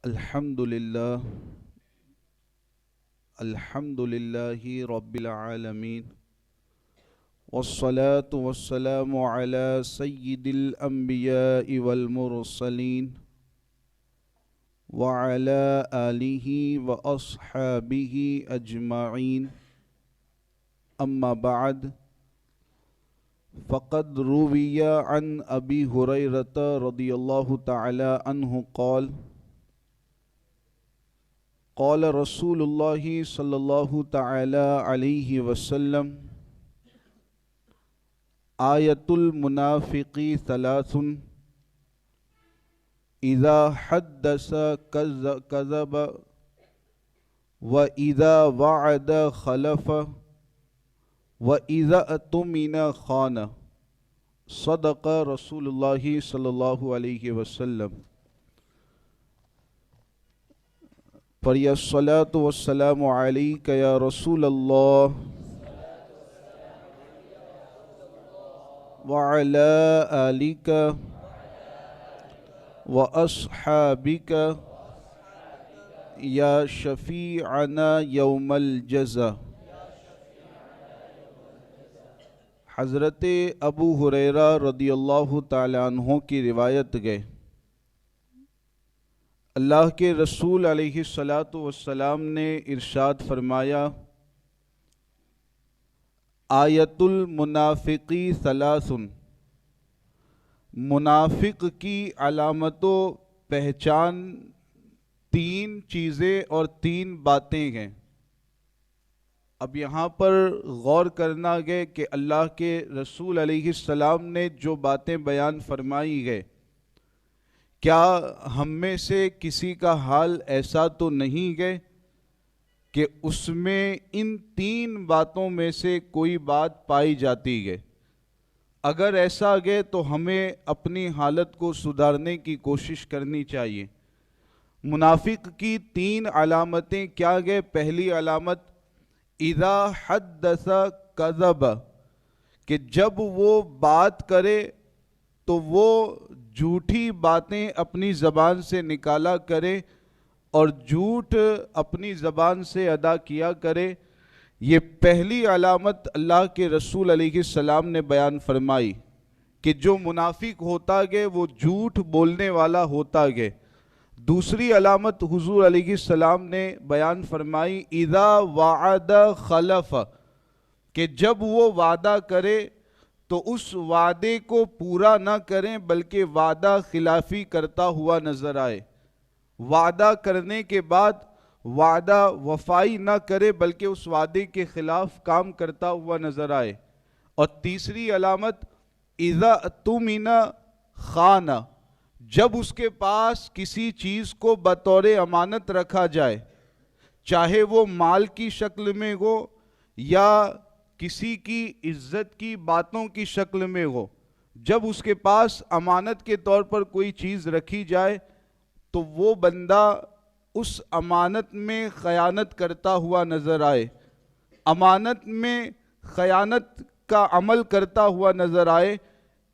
الحمد لله رب العالمين والصلاة والسلام على سيد الأنبياء والمرسلين وعلى آله وأصحابه أجمعين أما بعد فقد روي عن أبي هريرة رضي الله تعالى عنه قال رسول الله صلى الله تعالى عليه وسلم آية المنافق ثلاث إذا حدث كذب وإذا وعد خلف وإذا اؤتمن خان صدق رسول الله صلى الله عليه وسلم فَيَا الصَّلَاةُ وَالسَّلَامُ عَلَيْكَ يَا رَسُولَ اللَّهِ وَعَلَىٰ آلِكَ وَأَصْحَابِكَ يَا شَفِيعَنَا يَوْمَ الْجَزَا۔ حضرت ابو ہریرہ رضی اللہ تعالی عنہ کی روایت گئے، اللہ کے رسول علیہ السلام نے ارشاد فرمایا، آیت المنافقی ثلاث، منافق کی علامت و پہچان تین چیزیں اور تین باتیں ہیں۔ اب یہاں پر غور کرنا گئے کہ اللہ کے رسول علیہ السلام نے جو باتیں بیان فرمائی گئے، کیا ہم میں سے کسی کا حال ایسا تو نہیں گئے کہ اس میں ان تین باتوں میں سے کوئی بات پائی جاتی ہے؟ اگر ایسا گئے تو ہمیں اپنی حالت کو سدھارنے کی کوشش کرنی چاہیے۔ منافق کی تین علامتیں کیا گئے؟ پہلی علامت اذا حدث کذب، کہ جب وہ بات کرے تو وہ جھوٹی باتیں اپنی زبان سے نکالا کرے اور جھوٹ اپنی زبان سے ادا کیا کرے۔ یہ پہلی علامت اللہ کے رسول علیہ السلام نے بیان فرمائی کہ جو منافق ہوتا گئے وہ جھوٹ بولنے والا ہوتا گئے۔ دوسری علامت حضور علیہ السلام نے بیان فرمائی اذا وعد خلف، کہ جب وہ وعدہ کرے تو اس وعدے کو پورا نہ کریں بلکہ وعدہ خلافی کرتا ہوا نظر آئے۔ وعدہ کرنے کے بعد وعدہ وفائی نہ کرے بلکہ اس وعدے کے خلاف کام کرتا ہوا نظر آئے۔ اور تیسری علامت اذا اؤتمن خان، جب اس کے پاس کسی چیز کو بطور امانت رکھا جائے، چاہے وہ مال کی شکل میں ہو یا کسی کی عزت کی باتوں کی شکل میں ہو، جب اس کے پاس امانت کے طور پر کوئی چیز رکھی جائے تو وہ بندہ اس امانت میں خیانت کرتا ہوا نظر آئے، امانت میں خیانت کا عمل کرتا ہوا نظر آئے۔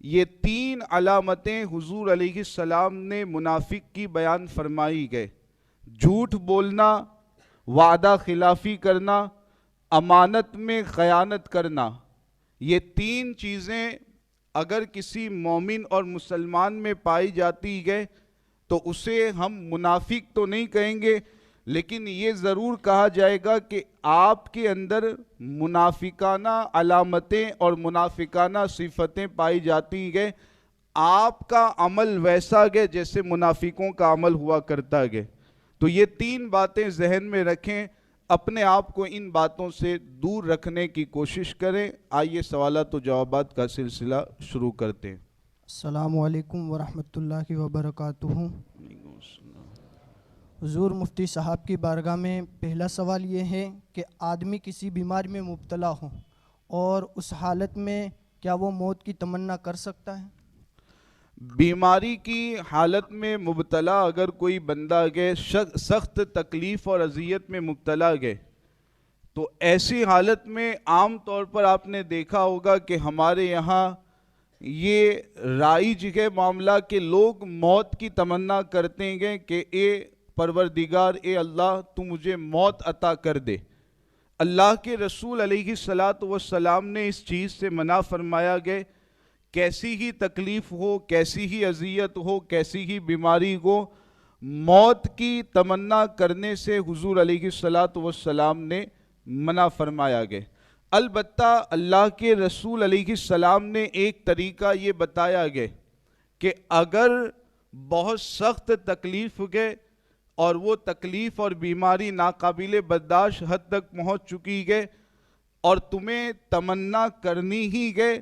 یہ تین علامتیں حضور علیہ السلام نے منافق کی بیان فرمائی گئے: جھوٹ بولنا، وعدہ خلافی کرنا، امانت میں خیانت کرنا۔ یہ تین چیزیں اگر کسی مومن اور مسلمان میں پائی جاتی ہے تو اسے ہم منافق تو نہیں کہیں گے، لیکن یہ ضرور کہا جائے گا کہ آپ کے اندر منافقانہ علامتیں اور منافقانہ صفتیں پائی جاتی ہیں۔ آپ کا عمل ویسا ہے جیسے منافقوں کا عمل ہوا کرتا ہے۔ تو یہ تین باتیں ذہن میں رکھیں، اپنے آپ کو ان باتوں سے دور رکھنے کی کوشش کریں۔ آئیے سوالات و جوابات کا سلسلہ شروع کرتے ہیں۔ السلام علیکم ورحمۃ اللہ وبرکاتہ۔ حضور مفتی صاحب کی بارگاہ میں پہلا سوال یہ ہے کہ آدمی کسی بیماری میں مبتلا ہو اور اس حالت میں کیا وہ موت کی تمنا کر سکتا ہے؟ بیماری کی حالت میں مبتلا اگر کوئی بندہ گئے، سخت تکلیف اور اذیت میں مبتلا گئے، تو ایسی حالت میں عام طور پر آپ نے دیکھا ہوگا کہ ہمارے یہاں یہ رائج ہے معاملہ کہ لوگ موت کی تمنا کرتے ہیں کہ اے پروردگار اے اللہ تو مجھے موت عطا کر دے۔ اللہ کے رسول علیہ الصلاۃ والسلام نے اس چیز سے منع فرمایا گئے، کیسی ہی تکلیف ہو، کیسی ہی اذیت ہو، کیسی ہی بیماری ہو، موت کی تمنا کرنے سے حضور علیہ الصلاۃ والسلام نے منع فرمایا گئے۔ البتہ اللہ کے رسول علیہ السلام نے ایک طریقہ یہ بتایا گیا کہ اگر بہت سخت تکلیف گئے اور وہ تکلیف اور بیماری ناقابل برداشت حد تک پہنچ چکی گئے اور تمہیں تمنا کرنی ہی گئے،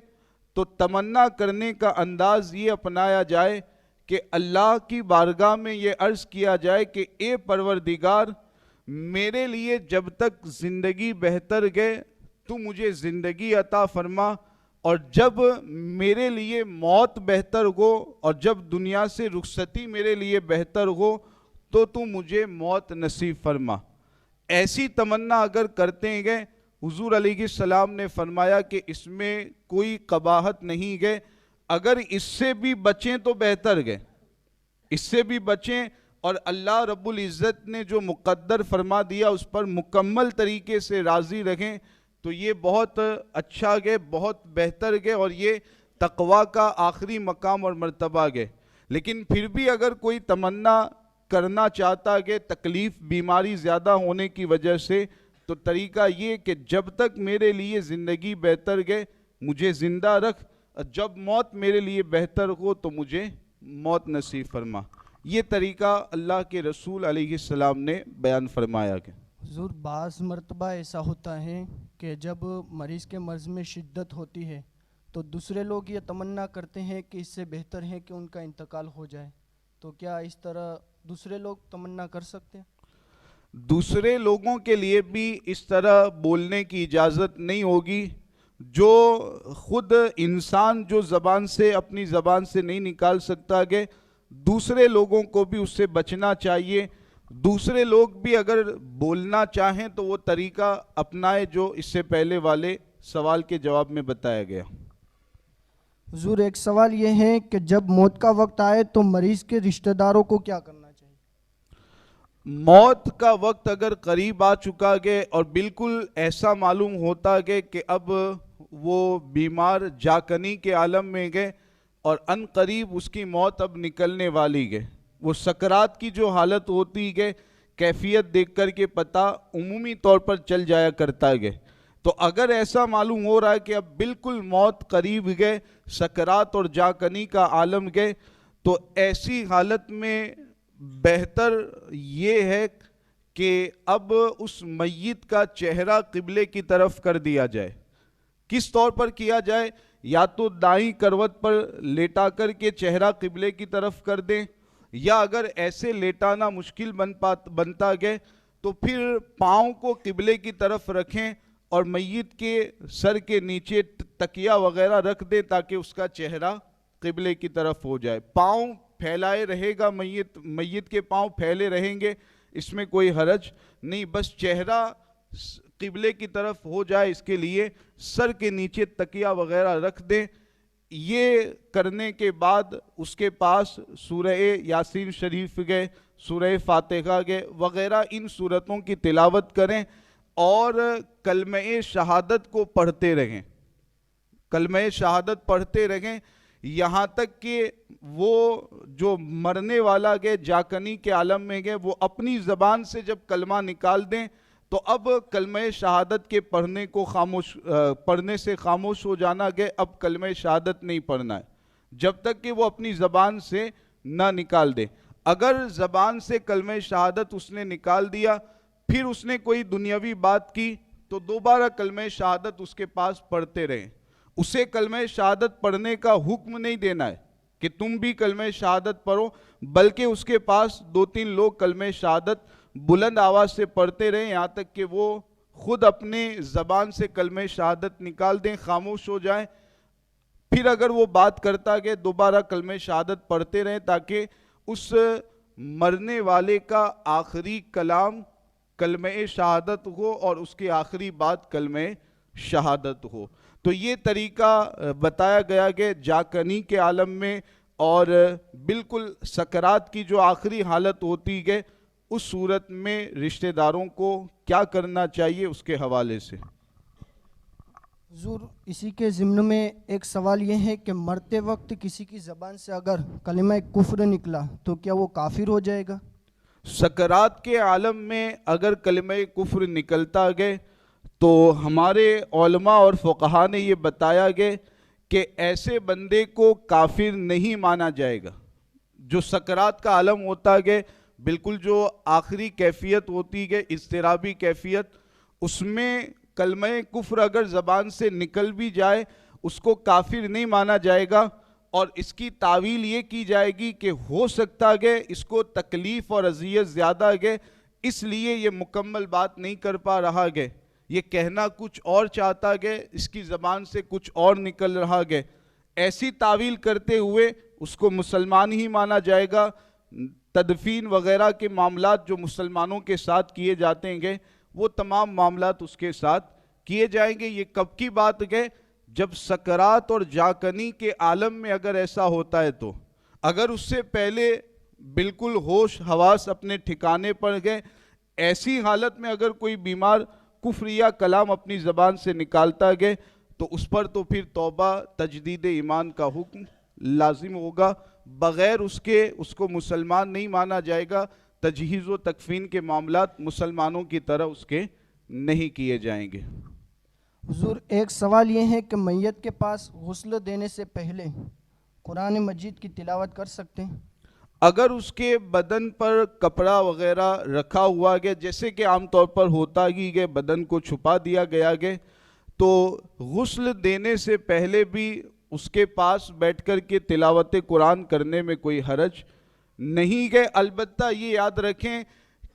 تو تمنا کرنے کا انداز یہ اپنایا جائے کہ اللہ کی بارگاہ میں یہ عرض کیا جائے کہ اے پروردگار، میرے لیے جب تک زندگی بہتر گئے تو مجھے زندگی عطا فرما، اور جب میرے لیے موت بہتر ہو اور جب دنیا سے رخصتی میرے لیے بہتر ہو تو مجھے موت نصیب فرما۔ ایسی تمنا اگر کرتے گئے، حضور علیہ السلام نے فرمایا کہ اس میں کوئی قباحت نہیں گئے، اگر اس سے بھی بچیں تو بہتر گئے، اس سے بھی بچیں اور اللہ رب العزت نے جو مقدر فرما دیا اس پر مکمل طریقے سے راضی رہیں تو یہ بہت اچھا گئے، بہت بہتر گئے، اور یہ تقویٰ کا آخری مقام اور مرتبہ گئے۔ لیکن پھر بھی اگر کوئی تمنا کرنا چاہتا ہے تکلیف بیماری زیادہ ہونے کی وجہ سے، تو طریقہ یہ کہ جب تک میرے لیے زندگی بہتر گئے مجھے زندہ رکھ، اور جب موت میرے لیے بہتر ہو تو مجھے موت نصیب فرما۔ یہ طریقہ اللہ کے رسول علیہ السلام نے بیان فرمایا گیا۔ حضور، بعض مرتبہ ایسا ہوتا ہے کہ جب مریض کے مرض میں شدت ہوتی ہے تو دوسرے لوگ یہ تمنا کرتے ہیں کہ اس سے بہتر ہے کہ ان کا انتقال ہو جائے، تو کیا اس طرح دوسرے لوگ تمنا کر سکتے ہیں؟ دوسرے لوگوں کے لیے بھی اس طرح بولنے کی اجازت نہیں ہوگی۔ جو خود انسان جو زبان سے اپنی زبان سے نہیں نکال سکتا کہ دوسرے لوگوں کو بھی اس سے بچنا چاہیے۔ دوسرے لوگ بھی اگر بولنا چاہیں تو وہ طریقہ اپنائے جو اس سے پہلے والے سوال کے جواب میں بتایا گیا۔ حضور، ایک سوال یہ ہے کہ جب موت کا وقت آئے تو مریض کے رشتہ داروں کو کیا کرنا چاہیے؟ موت کا وقت اگر قریب آ چکا گئے اور بالکل ایسا معلوم ہوتا گئے کہ اب وہ بیمار جاکنی کے عالم میں گئے اور ان قریب اس کی موت اب نکلنے والی گئے، وہ سکرات کی جو حالت ہوتی گئے کیفیت دیکھ کر کے پتہ عمومی طور پر چل جایا کرتا گئے، تو اگر ایسا معلوم ہو رہا ہے کہ اب بالکل موت قریب گئے، سکرات اور جاکنی کا عالم گئے، تو ایسی حالت میں بہتر یہ ہے کہ اب اس میت کا چہرہ قبلے کی طرف کر دیا جائے۔ کس طور پر کیا جائے؟ یا تو دائیں کروٹ پر لیٹا کر کے چہرہ قبلے کی طرف کر دیں، یا اگر ایسے لیٹانا مشکل بنتا گئے تو پھر پاؤں کو قبلے کی طرف رکھیں اور میت کے سر کے نیچے تکیہ وغیرہ رکھ دیں تاکہ اس کا چہرہ قبلے کی طرف ہو جائے۔ پاؤں پھیلائے رہے گا، میت کے پاؤں پھیلے رہیں گے، اس میں کوئی حرج نہیں، بس چہرہ قبلے کی طرف ہو جائے اس کے لیے سر کے نیچے تکیہ وغیرہ رکھ دیں۔ یہ کرنے کے بعد اس کے پاس سورہ یاسین شریف گئے، سورہ فاتحہ گئے وغیرہ ان سورتوں کی تلاوت کریں اور کلمہ شہادت کو پڑھتے رہیں، کلمہ شہادت پڑھتے رہیں یہاں تک کہ وہ جو مرنے والا گئے جاکنی کے عالم میں گئے وہ اپنی زبان سے جب کلمہ نکال دیں تو اب کلمہ شہادت کے پڑھنے سے خاموش ہو جانا گئے، اب کلمہ شہادت نہیں پڑھنا ہے جب تک کہ وہ اپنی زبان سے نہ نکال دے۔ اگر زبان سے کلمہ شہادت اس نے نکال دیا پھر اس نے کوئی دنیاوی بات کی تو دوبارہ کلمہ شہادت اس کے پاس پڑھتے رہیں، اسے کلمہ شہادت پڑھنے کا حکم نہیں دینا ہے کہ تم بھی کلمہ شہادت پڑھو، بلکہ اس کے پاس 2-3 لوگ کلمہ شہادت بلند آواز سے پڑھتے رہیں یہاں تک کہ وہ خود اپنے زبان سے کلمہ شہادت نکال دیں، خاموش ہو جائیں، پھر اگر وہ بات کرتا کہ دوبارہ کلمہ شہادت پڑھتے رہیں تاکہ اس مرنے والے کا آخری کلام کلمہ شہادت ہو اور اس کی آخری بات کلمہ شہادت ہو۔ تو یہ طریقہ بتایا گیا کہ جاکنی کے عالم میں اور بالکل سکرات کی جو آخری حالت ہوتی ہے اس صورت میں رشتہ داروں کو کیا کرنا چاہیے اس کے حوالے سے؟ حضور اسی کے ضمن میں ایک سوال یہ ہے کہ مرتے وقت کسی کی زبان سے اگر کلمہ کفر نکلا تو کیا وہ کافر ہو جائے گا؟ سکرات کے عالم میں اگر کلمہ کفر نکلتا گئے تو ہمارے علماء اور فقہا نے یہ بتایا گئے کہ ایسے بندے کو کافر نہیں مانا جائے گا۔ جو سکرات کا عالم ہوتا گئے، بالکل جو آخری کیفیت ہوتی گئے، اضطرابی کیفیت، اس میں کلمہ کفر اگر زبان سے نکل بھی جائے اس کو کافر نہیں مانا جائے گا، اور اس کی تعویل یہ کی جائے گی کہ ہو سکتا گئے اس کو تکلیف اور اذیت زیادہ گئے، اس لیے یہ مکمل بات نہیں کر پا رہا گئے، یہ کہنا کچھ اور چاہتا گئے، اس کی زبان سے کچھ اور نکل رہا گئے۔ ایسی تعویل کرتے ہوئے اس کو مسلمان ہی مانا جائے گا۔ تدفین وغیرہ کے معاملات جو مسلمانوں کے ساتھ کیے جاتے ہیں وہ تمام معاملات اس کے ساتھ کیے جائیں گے۔ یہ کب کی بات گئے؟ جب سکرات اور جاکنی کے عالم میں اگر ایسا ہوتا ہے تو، اگر اس سے پہلے بالکل ہوش حواس اپنے ٹھکانے پر گئے، ایسی حالت میں اگر کوئی بیمار کفر یا کلام اپنی زبان سے نکالتا گئے تو اس پر تو پھر توبہ تجدید ایمان کا حکم لازم ہوگا، بغیر اس کو مسلمان نہیں مانا جائے گا۔ تجہیز و تکفین کے معاملات مسلمانوں کی طرح اس کے نہیں کیے جائیں گے۔ حضور ایک سوال یہ ہے کہ میت کے پاس غسل دینے سے پہلے قرآن مجید کی تلاوت کر سکتے ہیں؟ اگر اس کے بدن پر کپڑا وغیرہ رکھا ہوا گیا، جیسے کہ عام طور پر ہوتا ہی گیا، بدن کو چھپا دیا گیا گیا، تو غسل دینے سے پہلے بھی اس کے پاس بیٹھ کر کے تلاوت قرآن کرنے میں کوئی حرج نہیں گئے۔ البتہ یہ یاد رکھیں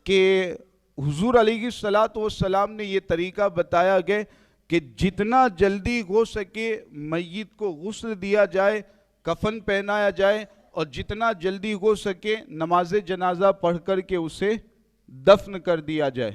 کہ حضور علیہ السلام نے یہ طریقہ بتایا گیا کہ جتنا جلدی ہو سکے میت کو غسل دیا جائے، کفن پہنایا جائے، اور جتنا جلدی ہو سکے نماز جنازہ پڑھ کر کے اسے دفن کر دیا جائے۔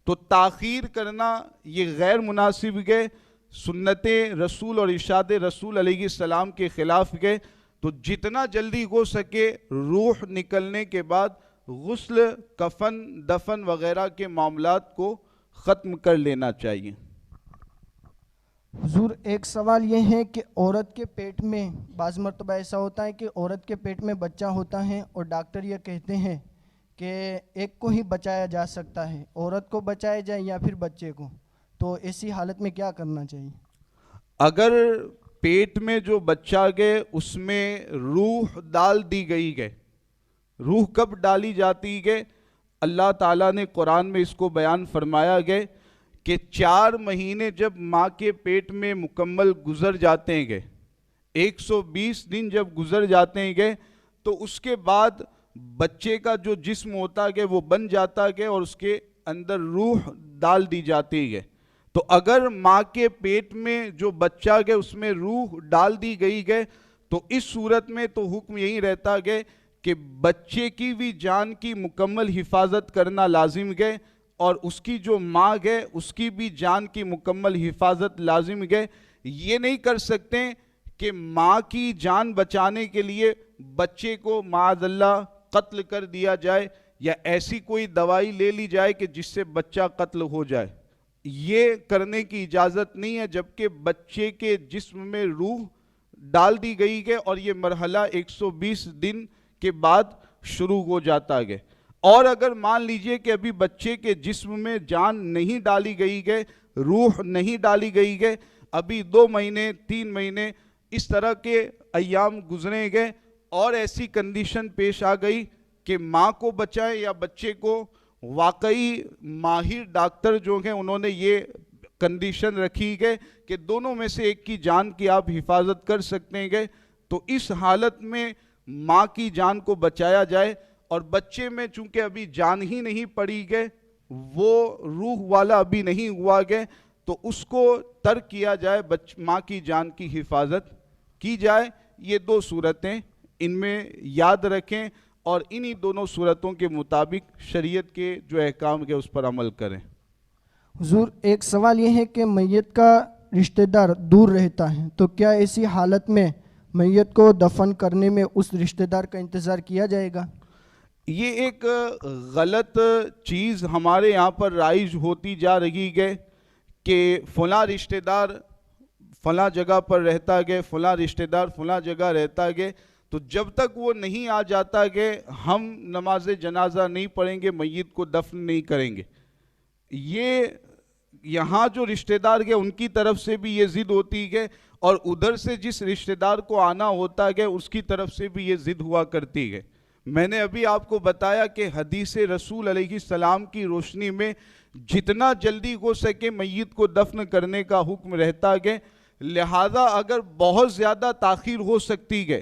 تو تاخیر کرنا یہ غیر مناسب گئے، سنت رسول اور ارشاد رسول علیہ السلام کے خلاف گئے۔ تو جتنا جلدی ہو سکے روح نکلنے کے بعد غسل، کفن، دفن وغیرہ کے معاملات کو ختم کر لینا چاہیے۔ حضور ایک سوال یہ ہے کہ عورت کے پیٹ میں بعض مرتبہ ایسا ہوتا ہے کہ عورت کے پیٹ میں بچہ ہوتا ہے اور ڈاکٹر یہ کہتے ہیں کہ ایک کو ہی بچایا جا سکتا ہے، عورت کو بچایا جائے یا پھر بچے کو، تو ایسی حالت میں کیا کرنا چاہیے؟ اگر پیٹ میں جو بچہ گئے اس میں روح ڈال دی گئی گئے، روح کب ڈالی جاتی گئے؟ اللہ تعالیٰ نے قرآن میں اس کو بیان فرمایا گئے کہ 4 مہینے جب ماں کے پیٹ میں مکمل گزر جاتے ہیں گئے، 120 دن جب گزر جاتے ہیں گئے، تو اس کے بعد بچے کا جو جسم ہوتا گئے وہ بن جاتا گئے اور اس کے اندر روح ڈال دی جاتی گئے۔ تو اگر ماں کے پیٹ میں جو بچہ گئے اس میں روح ڈال دی گئی گئے تو اس صورت میں تو حکم یہی رہتا گئے کہ بچے کی بھی جان کی مکمل حفاظت کرنا لازم گئے، اور اس کی جو ماں گئے اس کی بھی جان کی مکمل حفاظت لازم گئے۔ یہ نہیں کر سکتے کہ ماں کی جان بچانے کے لیے بچے کو معاذ اللہ قتل کر دیا جائے، یا ایسی کوئی دوائی لے لی جائے کہ جس سے بچہ قتل ہو جائے۔ یہ کرنے کی اجازت نہیں ہے جبکہ بچے کے جسم میں روح ڈال دی گئی ہے، اور یہ مرحلہ 120 دن کے بعد شروع ہو جاتا ہے۔ اور اگر مان لیجئے کہ ابھی بچے کے جسم میں جان نہیں ڈالی گئی ہے، روح نہیں ڈالی گئی ہے، ابھی 2 مہینے 3 مہینے اس طرح کے ایام گزرے گئے، اور ایسی کنڈیشن پیش آ گئی کہ ماں کو بچائیں یا بچے کو، واقعی ماہر ڈاکٹر جو ہیں انہوں نے یہ کنڈیشن رکھی گئے کہ دونوں میں سے ایک کی جان کی آپ حفاظت کر سکتے ہیں گے، تو اس حالت میں ماں کی جان کو بچایا جائے، اور بچے میں چونکہ ابھی جان ہی نہیں پڑی گئے، وہ روح والا ابھی نہیں ہوا گئے، تو اس کو ترک کیا جائے، ماں کی جان کی حفاظت کی جائے۔ یہ 2 صورتیں ان میں یاد رکھیں، اور انہی دونوں صورتوں کے مطابق شریعت کے جو احکام کے اس پر عمل کریں۔ حضور ایک سوال یہ ہے کہ میت کا رشتہ دار دور رہتا ہے، تو کیا ایسی حالت میں میت کو دفن کرنے میں اس رشتہ دار کا انتظار کیا جائے گا؟ یہ ایک غلط چیز ہمارے یہاں پر رائج ہوتی جا رہی ہے کہ فلاں رشتہ دار فلاں جگہ پر رہتا گئے، فلاں رشتہ دار فلاں جگہ رہتا گئے، تو جب تک وہ نہیں آ جاتا کہ ہم نماز جنازہ نہیں پڑھیں گے، میت کو دفن نہیں کریں گے۔ یہ یہاں جو رشتہ دار گئے ان کی طرف سے بھی یہ ضد ہوتی ہے، اور ادھر سے جس رشتہ دار کو آنا ہوتا ہے اس کی طرف سے بھی یہ ضد ہوا کرتی ہے۔ میں نے ابھی آپ کو بتایا کہ حدیث رسول علیہ السلام کی روشنی میں جتنا جلدی ہو سکے میت کو دفن کرنے کا حکم رہتا ہے، لہذا اگر بہت زیادہ تاخیر ہو سکتی ہے،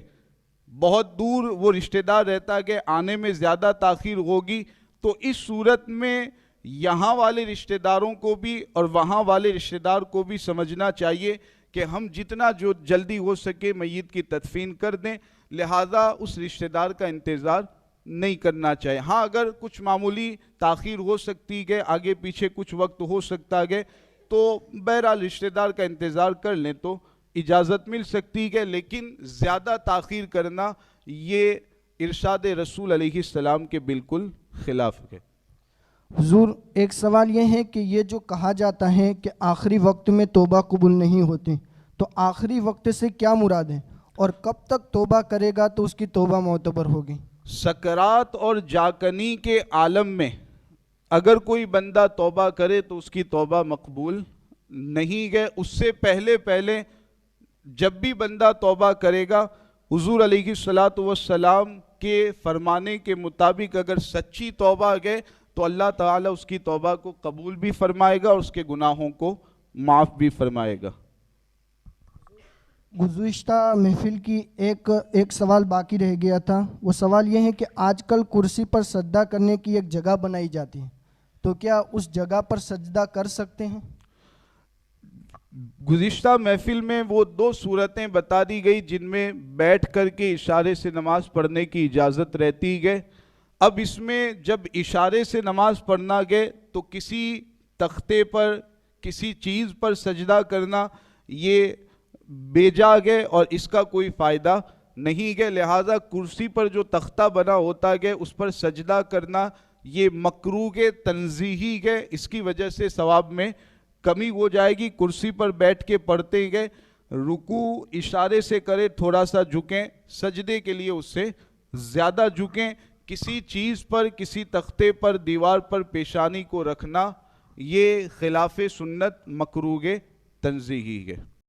بہت دور وہ رشتہ دار رہتا ہے، آنے میں زیادہ تاخیر ہوگی، تو اس صورت میں یہاں والے رشتہ داروں کو بھی اور وہاں والے رشتہ دار کو بھی سمجھنا چاہیے کہ ہم جتنا جو جلدی ہو سکے میت کی تدفین کر دیں، لہذا اس رشتہ دار کا انتظار نہیں کرنا چاہیے۔ ہاں اگر کچھ معمولی تاخیر ہو سکتی ہے، آگے پیچھے کچھ وقت ہو سکتا ہے، تو بہرحال رشتہ دار کا انتظار کر لیں تو اجازت مل سکتی ہے، لیکن زیادہ تاخیر کرنا یہ ارشاد رسول علیہ السلام کے بالکل خلاف ہے۔ حضور، ایک سوال یہ ہے کہ یہ جو کہا جاتا ہے کہ آخری وقت میں توبہ قبول نہیں ہوتی، تو آخری وقت سے کیا مراد ہے، اور کب تک توبہ کرے گا تو اس کی توبہ معتبر ہوگی؟ سکرات اور جاکنی کے عالم میں اگر کوئی بندہ توبہ کرے تو اس کی توبہ مقبول نہیں ہے۔ اس سے پہلے جب بھی بندہ توبہ کرے گا، حضور علیہ السلام کے فرمانے کے مطابق اگر سچی توبہ ہے تو اللہ تعالیٰ اس کی توبہ کو قبول بھی فرمائے گا اور اس کے گناہوں کو معاف بھی فرمائے گا۔ گزشتہ محفل کی ایک سوال باقی رہ گیا تھا، وہ سوال یہ ہے کہ آج کل کرسی پر سجدہ کرنے کی ایک جگہ بنائی جاتی ہے، تو کیا اس جگہ پر سجدہ کر سکتے ہیں؟ گزشتہ محفل میں وہ 2 صورتیں بتا دی گئی جن میں بیٹھ کر کے اشارے سے نماز پڑھنے کی اجازت رہتی ہے۔ اب اس میں جب اشارے سے نماز پڑھنا گئے تو کسی تختے پر کسی چیز پر سجدہ کرنا یہ بے جا گئے اور اس کا کوئی فائدہ نہیں گئے، لہٰذا کرسی پر جو تختہ بنا ہوتا گئے اس پر سجدہ کرنا یہ مکروہ تنزیہی ہے، اس کی وجہ سے ثواب میں کمی ہو جائے گی۔ کرسی پر بیٹھ کے پڑھتے گئے، رکوع اشارے سے کرے، تھوڑا سا جھکیں، سجدے کے لیے اس سے زیادہ جھکیں۔ کسی چیز پر، کسی تختے پر، دیوار پر پیشانی کو رکھنا یہ خلاف سنت مکروہ تنزیہی ہے۔